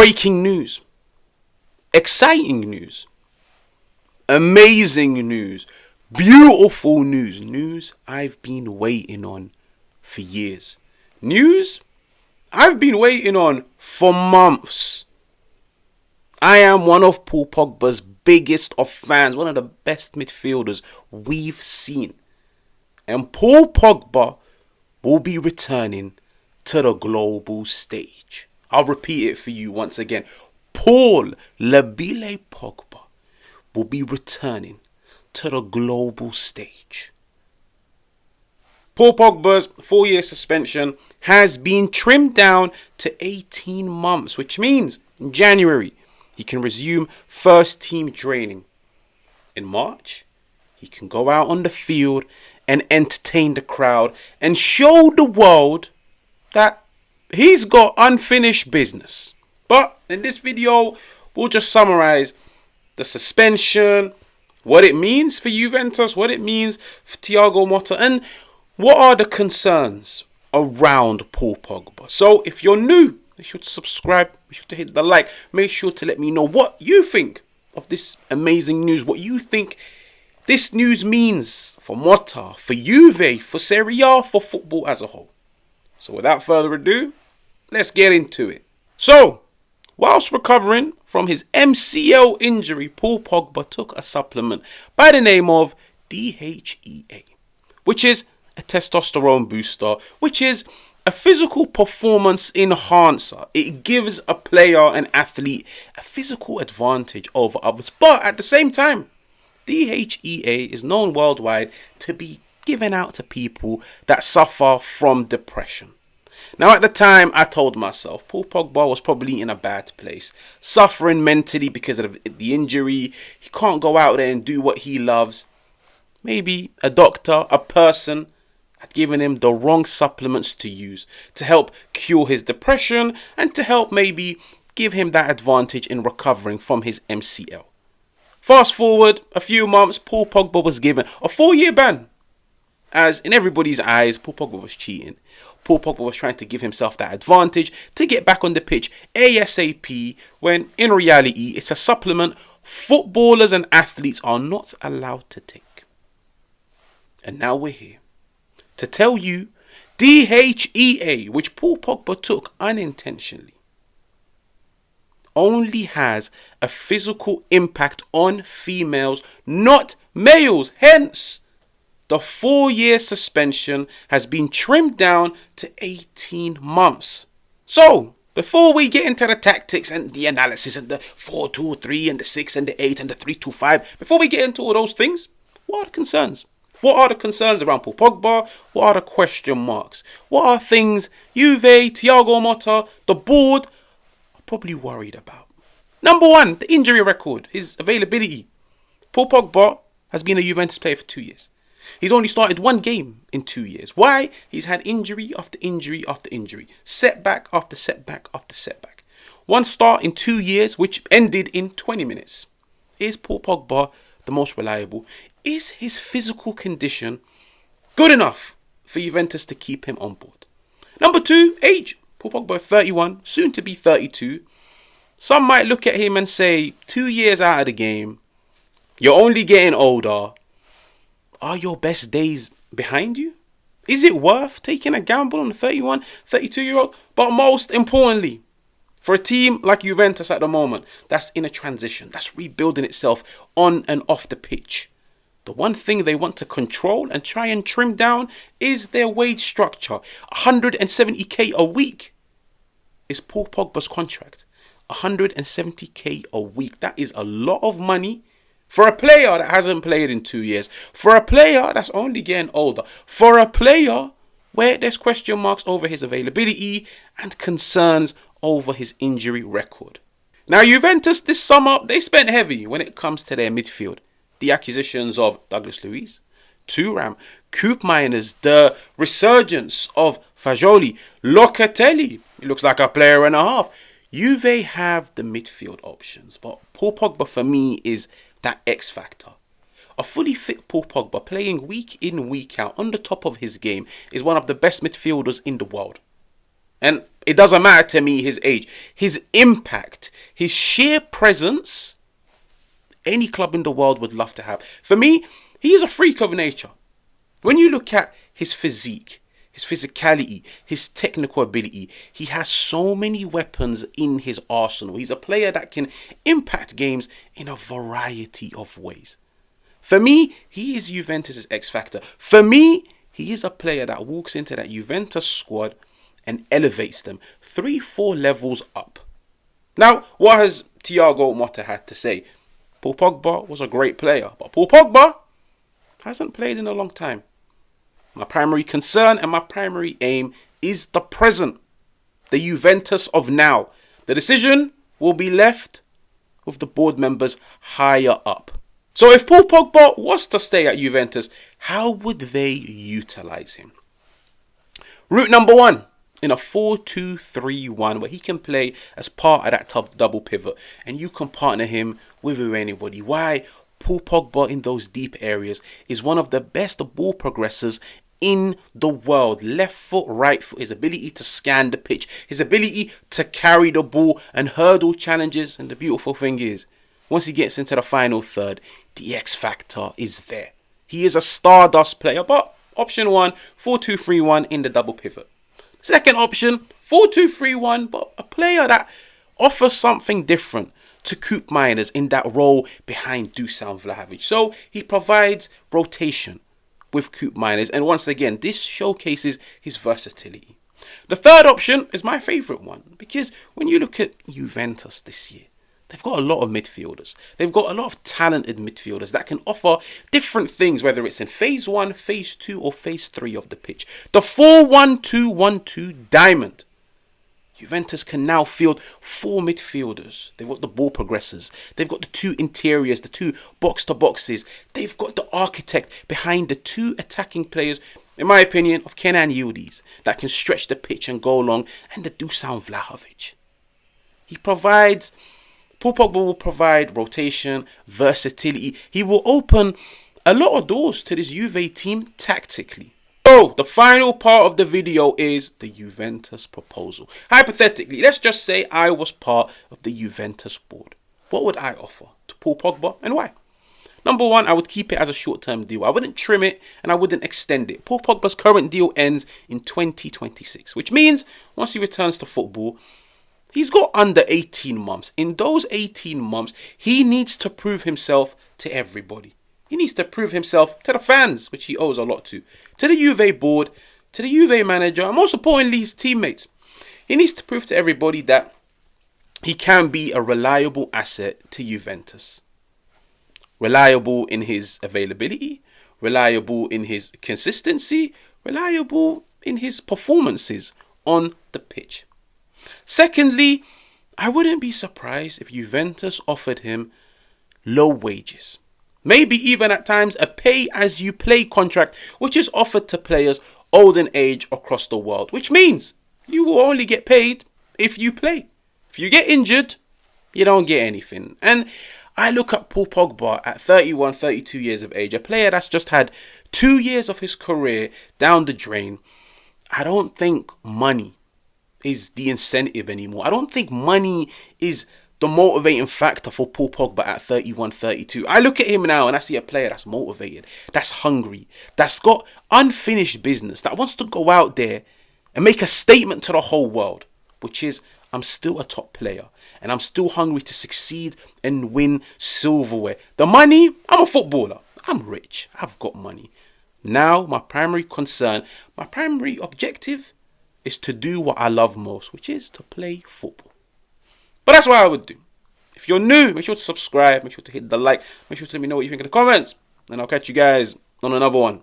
Breaking news. Exciting news. Amazing news. Beautiful news. News I've been waiting on for years. News I've been waiting on for months. I am one of Paul Pogba's biggest of fans. One of the best midfielders we've seen. And Paul Pogba will be returning to the global stage. I'll repeat it for you once again. Paul Labile Pogba will be returning to the global stage. Paul Pogba's 4-year suspension has been trimmed down to 18 months, which means in January he can resume first team training. In March, he can go out on the field and entertain the crowd and show the world that he's got unfinished business. But in this video, we'll just summarize the suspension, what it means for Juventus, what it means for Thiago Motta, and what are the concerns around Paul Pogba. So if you're new, make sure to subscribe, make sure to hit the like, make sure to let me know what you think of this amazing news, what you think this news means for Motta, for Juve, for Serie A, for football as a whole. So without further ado, let's get into it. So, whilst recovering from his MCL injury, Paul Pogba took a supplement by the name of DHEA, which is a testosterone booster, which is a physical performance enhancer. It gives a player, an athlete, a physical advantage over others. But at the same time, DHEA is known worldwide to be given out to people that suffer from depression. Now at the time, I told myself Paul Pogba was probably in a bad place, suffering mentally because of the injury. He can't go out there and do what he loves. Maybe a doctor, a person had given him the wrong supplements to use to help cure his depression and to help maybe give him that advantage in recovering from his MCL. Fast forward a few months, Paul Pogba was given a 4-year ban. As in everybody's eyes, Paul Pogba was cheating. Paul Pogba was trying to give himself that advantage to get back on the pitch ASAP, when in reality it's a supplement footballers and athletes are not allowed to take. And now we're here to tell you DHEA, which Paul Pogba took unintentionally, only has a physical impact on females, not males. Hence, the 4-year suspension has been trimmed down to 18 months. So, before we get into the tactics and the analysis and the 4-2-3 and the 6 and the 8 and the 3-2-5, before we get into all those things, what are the concerns? What are the concerns around Paul Pogba? What are the question marks? What are things Juve, Thiago Motta, the board are probably worried about? Number one, the injury record, his availability. Paul Pogba has been a Juventus player for 2 years. He's only started one game in 2 years. Why? He's had injury after injury after injury. Setback after setback after setback. One start in 2 years, which ended in 20 minutes. Is Paul Pogba the most reliable? Is his physical condition good enough for Juventus to keep him on board? Number two, age. Paul Pogba 31, soon to be 32. Some might look at him and say, 2 years out of the game, you're only getting older. Are your best days behind you? Is it worth taking a gamble on a 31, 32-year-old? But most importantly, for a team like Juventus at the moment, that's in a transition, that's rebuilding itself on and off the pitch, the one thing they want to control and try and trim down is their wage structure. 170k a week is Paul Pogba's contract. 170k a week. That is a lot of money for a player that hasn't played in 2 years. For a player that's only getting older. For a player where there's question marks over his availability and concerns over his injury record. Now Juventus this summer, they spent heavy when it comes to their midfield. The acquisitions of Douglas Luiz, Thuram, Koopmeiners, the resurgence of Fagioli, Locatelli. He looks like a player and a half. Juve have the midfield options, but Paul Pogba for me is that X factor. A fully fit Paul Pogba playing week in, week out on the top of his game is one of the best midfielders in the world. And it doesn't matter to me his age. His impact, his sheer presence, any club in the world would love to have. For me, he is a freak of nature. When you look at his physique, his physicality, his technical ability, he has so many weapons in his arsenal. He's a player that can impact games in a variety of ways. For me, he is Juventus' X factor. For me, he is a player that walks into that Juventus squad and elevates them 3-4 levels up. Now, what has Thiago Motta had to say? Paul Pogba was a great player, but Paul Pogba hasn't played in a long time. My primary concern and my primary aim is the present, the Juventus of now. The decision will be left with the board members higher up. So if Paul Pogba was to stay at Juventus, how would they utilise him? Route number one, in a 4-2-3-1, where he can play as part of that top double pivot, and you can partner him with anybody. Why? Paul Pogba in those deep areas is one of the best ball progressors in the world. Left foot, right foot, his ability to scan the pitch, his ability to carry the ball and hurdle challenges. And the beautiful thing is, once he gets into the final third, the X factor is there. He is a stardust player. But option one, 4-2-3-1 in the double pivot. Second option, 4-2-3-1, but a player that offers something different to Koop Miners in that role behind Dusan Vlahovic. So he provides rotation with Koop Miners, and once again, this showcases his versatility. The third option is my favourite one, because when you look at Juventus this year, they've got a lot of midfielders. They've got a lot of talented midfielders that can offer different things, whether it's in phase 1, phase 2 or phase 3 of the pitch. The 4-1-2-1-2 diamond. Juventus can now field 4 midfielders. They've got the ball progressors. They've got the 2 interiors, the 2 box-to-boxes. They've got the architect behind the 2 attacking players, in my opinion, of Kenan Yildiz, that can stretch the pitch and go long, and the Dusan Vlahovic. Paul Pogba will provide rotation, versatility. He will open a lot of doors to this Juve team tactically. So, the final part of the video is the Juventus proposal. Hypothetically, let's just say I was part of the Juventus board. What would I offer to Paul Pogba and why? Number one, I would keep it as a short-term deal. I wouldn't trim it and I wouldn't extend it. Paul Pogba's current deal ends in 2026, which means once he returns to football, he's got under 18 months. In those 18 months, he needs to prove himself to everybody. He needs to prove himself to the fans, which he owes a lot to the Juve board, to the Juve manager, and most importantly, his teammates. He needs to prove to everybody that he can be a reliable asset to Juventus. Reliable in his availability, reliable in his consistency, reliable in his performances on the pitch. Secondly, I wouldn't be surprised if Juventus offered him low wages. Maybe even at times a pay-as-you-play contract, which is offered to players old in age across the world. Which means you will only get paid if you play. If you get injured, you don't get anything. And I look at Paul Pogba at 31, 32 years of age, a player that's just had 2 years of his career down the drain. I don't think money is the incentive anymore. I don't think money is the motivating factor for Paul Pogba at 31, 32. I look at him now and I see a player that's motivated, that's hungry, that's got unfinished business, that wants to go out there and make a statement to the whole world, which is, I'm still a top player and I'm still hungry to succeed and win silverware. The money, I'm a footballer. I'm rich. I've got money. Now, my primary concern, my primary objective is to do what I love most, which is to play football. But that's what I would do. If you're new, make sure to subscribe, make sure to hit the like, make sure to let me know what you think in the comments, and I'll catch you guys on another one.